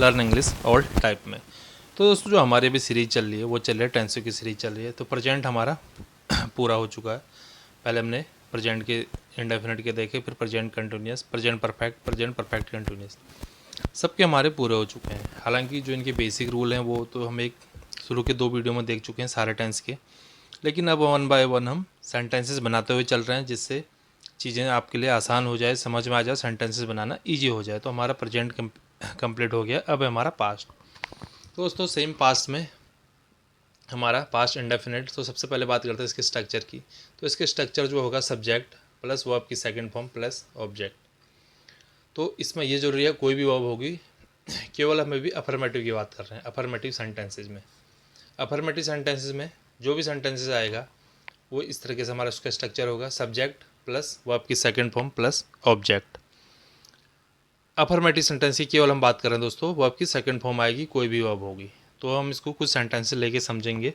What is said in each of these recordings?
Learn English all type में। तो दोस्तों जो हमारी अभी सीरीज़ चल रही है वो चल रही है टेंसों की सीरीज़ चल रही है। तो प्रेजेंट हमारा पूरा हो चुका है। पहले हमने प्रेजेंट के इंडेफिनिट के देखे, फिर present continuous, present perfect continuous, सबके हमारे पूरे हो चुके हैं। हालांकि जो इनके बेसिक रूल हैं वो तो हम एक शुरू के 2 वीडियो में देख चुके हैं सारे टेंस के, लेकिन अब 1 बाय 1 हम सेंटेंसेस बनाते हुए चल रहे हैं, जिससे चीज़ें आपके लिए आसान हो जाए, समझ में आ जाए, सेंटेंसेस बनाना ईजी हो जाए। तो हमारा प्रेजेंट कंप्लीट हो गया। अब हमारा पास्ट। तो दोस्तों सेम पास्ट में हमारा पास्ट इंडेफिनिट। तो सबसे पहले बात करते हैं इसके स्ट्रक्चर की। तो इसके स्ट्रक्चर जो होगा सब्जेक्ट प्लस वर्ब की सेकंड फॉर्म प्लस ऑब्जेक्ट। तो इसमें ये जरूरी है कोई भी वर्ब होगी, केवल हम अभी अफर्मेटिव की बात कर रहे हैं। अफर्मेटिव सेंटेंसेज में, अफर्मेटिव सेंटेंसेज में जो भी सेंटेंसेज आएगा वो इस तरीके से हमारा उसका स्ट्रक्चर होगा, सब्जेक्ट प्लस वर्ब की second form plus object. Affirmative sentence की केवल हम बात कर रहे हैं दोस्तों, वर्ब की सेकंड फॉर्म आएगी, कोई भी वर्ब होगी। तो हम इसको कुछ सेंटेंसेस लेके समझेंगे।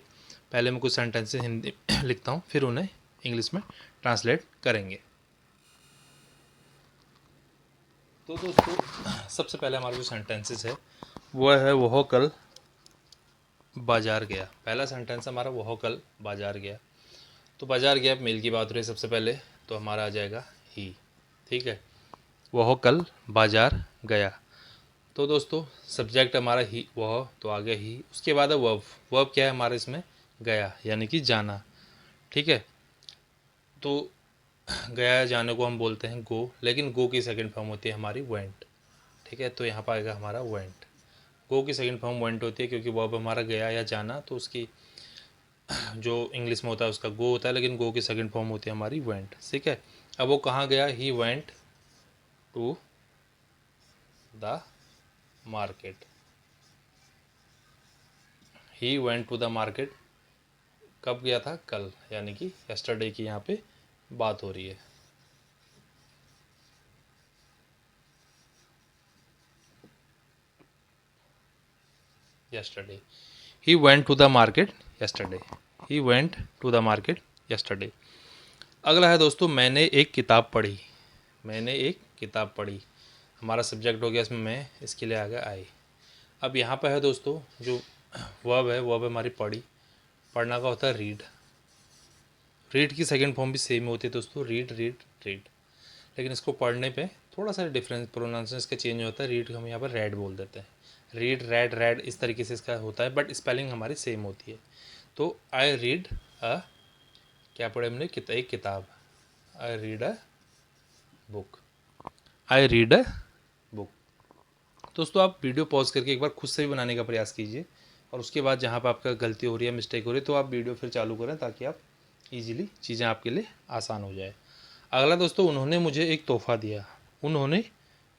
पहले मैं कुछ सेंटेंसेस हिंदी लिखता हूँ, फिर उन्हें इंग्लिश में ट्रांसलेट करेंगे। तो दोस्तों सबसे पहले हमारा जो सेंटेंसेस है वो है वह कल बाजार गया। पहला सेंटेंस हमारा वह कल बाजार गया। तो बाजार गया, मेल की बात हो रही है सबसे पहले, तो हमारा आ जाएगा ही। ठीक है, वह कल बाजार गया। तो दोस्तों सब्जेक्ट हमारा ही, वह तो आ गया ही। उसके बाद है वर्ब। वर्ब क्या है हमारे इसमें, गया यानी कि जाना। ठीक है, तो गया जाने को हम बोलते हैं गो, लेकिन गो की सेकंड फॉर्म होती है हमारी वेंट। ठीक है, तो यहाँ पर आएगा हमारा वेंट। गो की सेकंड फॉर्म वेंट होती है, क्योंकि वर्ब हमारा गया या जाना, तो उसकी जो इंग्लिश में होता है उसका गो होता है, लेकिन गो की सेकंड फॉर्म होती है हमारी वेंट। ठीक है, अब वो कहाँ गया, he went to the market. He went to the market कब गया था, कल, यानी कि यस्टरडे की यहाँ पे बात हो रही है। Yesterday, he went to the market yesterday. He went to the market yesterday. अगला है दोस्तों, मैंने एक किताब पढ़ी। मैंने एक किताब पढ़ी, हमारा सब्जेक्ट हो गया इसमें मैं, इसके लिए आ गया आई। अब यहाँ पर है दोस्तों जो वर्ब है, वर्ब हमारी पढ़ी। पढ़ना का होता है रीड। रीड की सेकंड फॉर्म भी सेम होती है दोस्तों, रीड रीड रीड, लेकिन इसको पढ़ने पे थोड़ा सा डिफरेंस, प्रोनाउंसिएशन इसका चेंज होता है। रीड को हम यहाँ पर रेड बोल देते हैं, रीड रेड रेड इस तरीके से इसका होता है, बट स्पेलिंग हमारी सेम होती है। तो आई रीड अ, क्या पढ़े हमने, एक किताब। I read a book. I read a book. दोस्तों आप वीडियो पॉज करके एक बार खुद से भी बनाने का प्रयास कीजिए, और उसके बाद जहाँ पर आपका गलती हो रही है, मिस्टेक हो रही है, तो आप वीडियो फिर चालू करें, ताकि आप इजीली चीज़ें आपके लिए आसान हो जाए। अगला दोस्तों, उन्होंने मुझे एक तोहफ़ा दिया। उन्होंने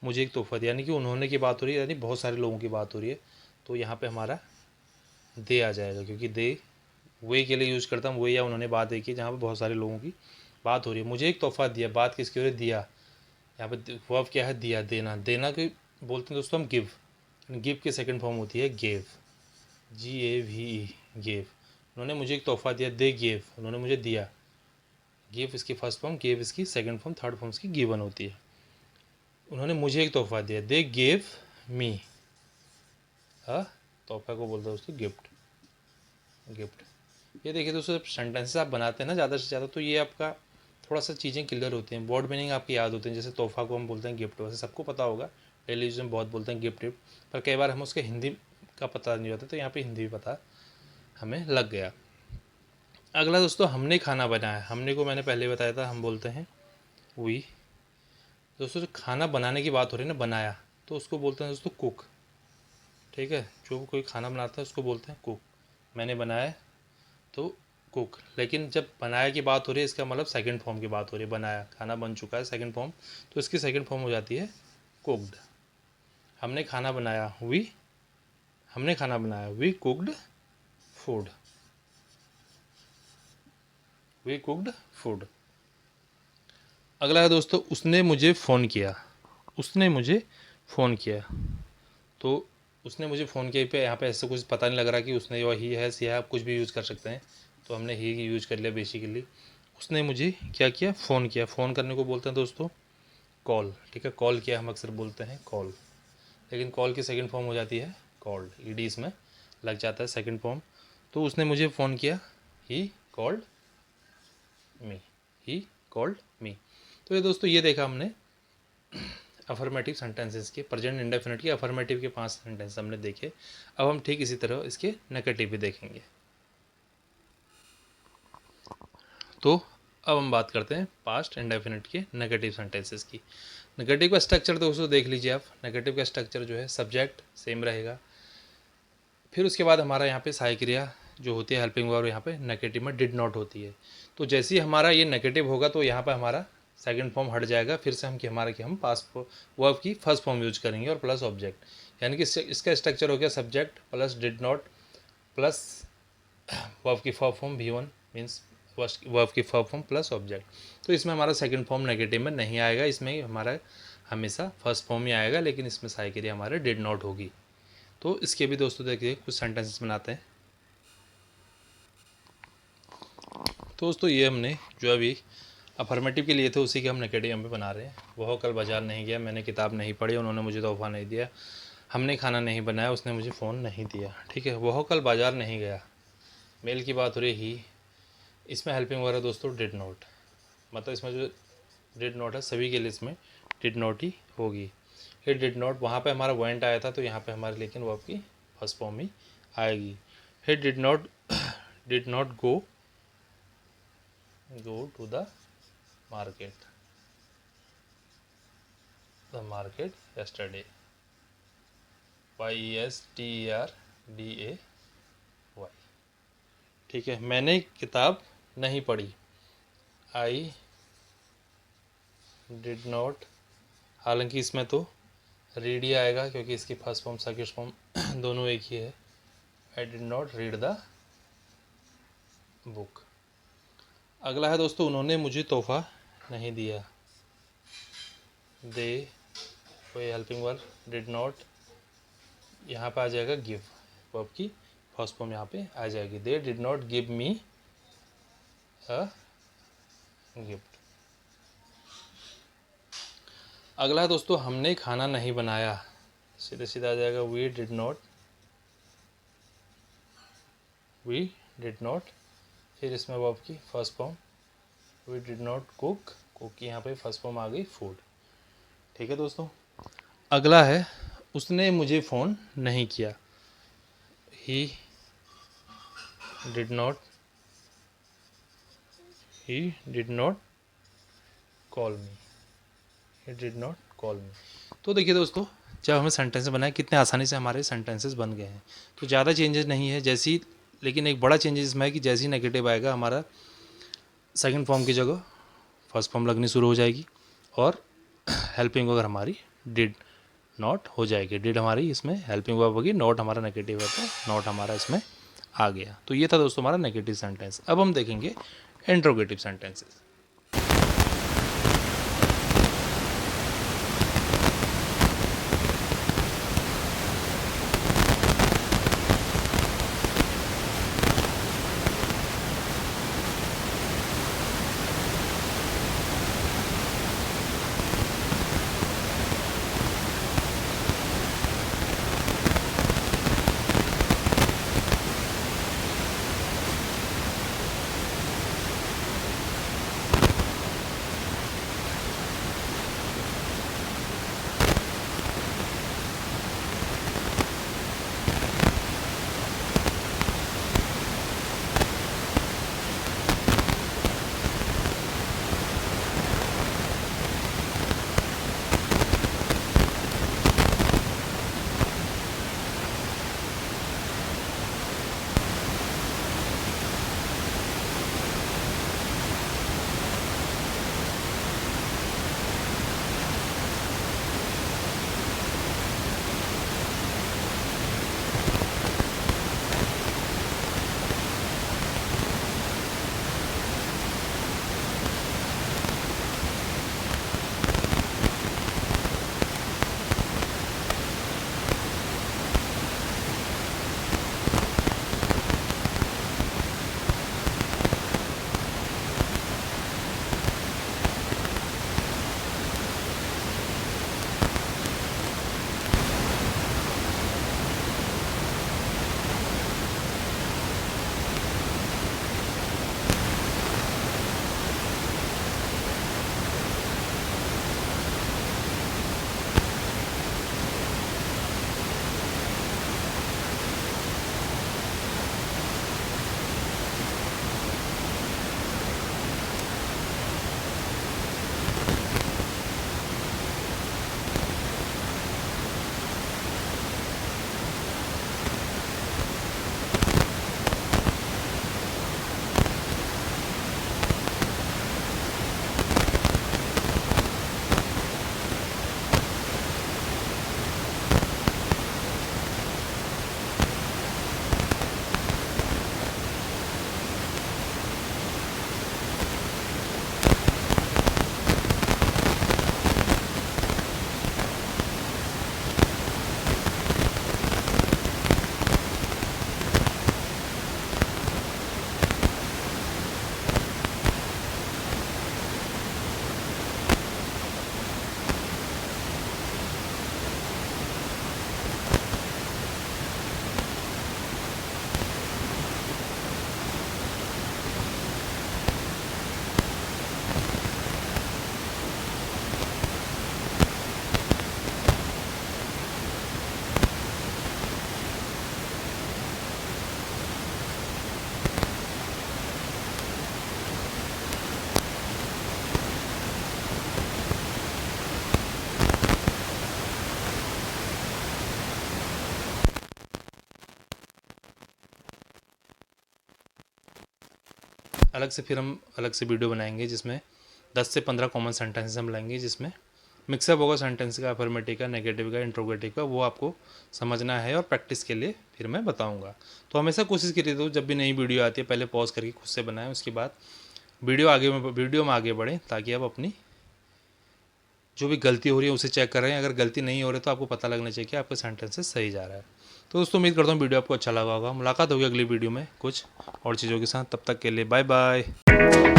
मुझे एक तोहफ़ा दिया, यानी कि उन्होंने की बात हो रही है, यानी बहुत सारे लोगों की बात हो रही है। तो यहाँ पे हमारा दे आ जाएगा, क्योंकि दे वे के लिए यूज़ करता हूँ, वे या उन्होंने बात देखी जहाँ पे बहुत सारे लोगों की बात हो रही है। मुझे एक तोहफ़ा दिया, बात किसकी हो रही है, दिया। यहाँ पे वर्ब क्या है, दिया, देना। देना को बोलते हैं दोस्तों हम गिव। गिव की सेकंड फॉर्म होती है गेव, GAVE, गेव। उन्होंने मुझे एक तोहफ़ा दिया, दे गेव, उन्होंने मुझे दिया। गिव इसकी फर्स्ट फॉर्म, गेव इसकी सेकंड फॉर्म, थर्ड फॉर्म इसकी गिवन होती है। उन्होंने मुझे एक तोहफ़ा दिया, दे गेव मी अ, तोहफ़ा को बोलते हैं दोस्तों गिफ्ट। गिफ्ट, ये देखिए दोस्तों, सेंटेंसेस आप बनाते हैं ना ज़्यादा से ज़्यादा, तो ये आपका थोड़ा सा चीज़ें क्लियर होती हैं, वर्ड मीनिंग आपकी याद होती हैं। जैसे तोहफ़ा को हम बोलते हैं गिफ्ट, वैसे सबको पता होगा, डेली यूज में बहुत बोलते हैं गिफ्ट गिफ्ट, पर कई बार हम उसके हिंदी का पता नहीं होता, तो यहाँ पे हिंदी भी पता हमें लग गया। अगला दोस्तों, हमने खाना बनाया। हमने को मैंने पहले बताया था, हम बोलते हैं वी। दोस्तों जो खाना बनाने की बात हो रही है ना, बनाया, तो उसको बोलते हैं दोस्तों कुक। ठीक है, जो कोई खाना बनाता है उसको बोलते हैं कुक। मैंने बनाया तो कुक, लेकिन जब बनाया की बात हो रही है, इसका मतलब सेकंड फॉर्म की बात हो रही है। बनाया, खाना बन चुका है, सेकंड फॉर्म, तो इसकी सेकंड फॉर्म हो जाती है कुक्ड। हमने खाना बनाया, वी, हमने खाना बनाया, we cooked food. We cooked food. अगला है दोस्तों, उसने मुझे फ़ोन किया। उसने मुझे फ़ोन किया, तो उसने मुझे फ़ोन किया पे यहाँ पे ऐसे कुछ पता नहीं लग रहा कि उसने या ही है, सी है, आप कुछ भी यूज़ कर सकते हैं, तो हमने ही यूज़ कर लिया बेसिकली। उसने मुझे क्या किया, फ़ोन किया। फ़ोन करने को बोलते हैं दोस्तों कॉल। ठीक है, कॉल किया हम अक्सर बोलते हैं कॉल। लेकिन कॉल की सेकंड फॉर्म हो जाती है कॉल्ड, ईडी इसमें लग जाता है सेकंड फॉर्म। तो उसने मुझे फ़ोन किया, he called me, he called me. तो ये दोस्तों ये देखा हमने अफर्मेटिव सेंटेंसेस के, प्रेजेंट इंडेफिनिट के अफर्मेटिव के 5 सेंटेंस हमने देखे। अब हम ठीक इसी तरह इसके नेगेटिव भी देखेंगे। तो अब हम बात करते हैं पास्ट इंडेफिनिट के नेगेटिव सेंटेंसेस की। नेगेटिव का स्ट्रक्चर तो उसको देख लीजिए आप। नेगेटिव का स्ट्रक्चर जो है सब्जेक्ट सेम रहेगा, फिर उसके बाद हमारा यहाँ पे सहायक क्रिया जो होती है हेल्पिंग वर्ब, यहाँ पे नेगेटिव में डिड नॉट होती है। तो जैसे ही हमारा ये नेगेटिव होगा तो यहाँ पे हमारा सेकंड फॉर्म हट जाएगा, फिर से हम पास्ट वर्ब की फर्स्ट फॉर्म यूज करेंगे और प्लस ऑब्जेक्ट। यानी कि इसका स्ट्रक्चर हो गया subject plus did not plus verb की first form V1 means verb की फर्स्ट फॉर्म प्लस ऑब्जेक्ट। तो इसमें हमारा सेकंड फॉर्म नेगेटिव में नहीं आएगा, इसमें हमारा हमेशा फर्स्ट फॉर्म ही आएगा, लेकिन इसमें सहायक क्रिया हमारे डिड नॉट होगी। तो इसके भी दोस्तों देखिए कुछ सेंटेंसेस बनाते हैं। तो दोस्तों ये हमने जो अभी अफर्मेटिव के लिए थे उसी के हम नेगेटिव हम भी बना रहे हैं। वह कल बाज़ार नहीं गया, मैंने किताब नहीं पढ़ी, उन्होंने मुझे तोहफा नहीं दिया, हमने खाना नहीं बनाया, उसने मुझे फ़ोन नहीं दिया। ठीक है, वह कल बाज़ार नहीं गया, मेल की बात हो रही ही, इसमें हेल्पिंग वर्ब है दोस्तों डिड नॉट, मतलब इसमें जो डिड नॉट है सभी के लिए इसमें डिड नॉट ही होगी। ये डिड नॉट वहाँ पे हमारा वेंट आया था, तो यहाँ पे हमारे लेकिन वर्ब की फर्स्ट फॉर्म ही आएगी। He did not go to the market yesterday, YESTERDAY। ठीक है, मैंने किताब नहीं पढ़ी, आई डिड नॉट, हालांकि इसमें तो रीड ही आएगा क्योंकि इसकी फर्स्ट फॉर्म सेकंड फॉर्म दोनों एक ही है। I did not read the book. अगला है दोस्तों उन्होंने मुझे तोहफा नहीं दिया, दे, कोई हेल्पिंग वर्ब डिड नॉट, यहाँ पे आ जाएगा गिव, वर्ब की फर्स्ट फॉर्म यहाँ पे आ जाएगी, they did not give me a gift. अगला है दोस्तों हमने खाना नहीं बनाया, सीधे सीधा आ जाएगा वी डिड नॉट, फिर इसमें वर्ब की first form we did not cook की यहाँ पे फर्स्ट फॉर्म आ गई फूड। ठीक है दोस्तों, अगला है उसने मुझे फ़ोन नहीं किया, ही डिड नॉट कॉल मी। तो देखिए दोस्तों जब हमें सेंटेंस बनाए कितने आसानी से हमारे सेंटेंसेस बन गए हैं। तो ज़्यादा चेंजेस नहीं है, जैसी लेकिन एक बड़ा चेंजेस इसमें है कि जैसे ही नेगेटिव आएगा हमारा सेकंड फॉर्म की जगह फर्स्ट फॉर्म लगनी शुरू हो जाएगी और हेल्पिंग वर्ब हमारी डिड नॉट हो जाएगी। डिड हमारी इसमें हेल्पिंग वर्ब होगी, नॉट हमारा नेगेटिव है तो नॉट हमारा इसमें आ गया। तो ये था दोस्तों हमारा नेगेटिव सेंटेंस। अब हम देखेंगे इंट्रोगेटिव सेंटेंसेस। अलग से फिर हम अलग से वीडियो बनाएंगे जिसमें 10 से 15 कॉमन सेंटेंसेस हम लाएंगे, जिसमें मिक्सअप होगा सेंटेंस का, अफर्मेटिव का, नेगेटिव का, इंट्रोगेटिव का, वो आपको समझना है और प्रैक्टिस के लिए फिर मैं बताऊंगा। तो हमेशा कोशिश करिए तो जब भी नई वीडियो आती है पहले पॉज करके खुद से बनाएं, उसके बाद वीडियो में आगे बढ़ें, ताकि आप अपनी जो भी गलती हो रही है उसे चेक कर रहे हैं। अगर गलती नहीं हो रही तो आपको पता लगना चाहिए कि आपका सेंटेंसेस सही जा रहा है। तो दोस्तों उम्मीद करता हूँ वीडियो आपको अच्छा लगा होगा। मुलाकात होगी अगली वीडियो में कुछ और चीज़ों के साथ, तब तक के लिए बाय बाय।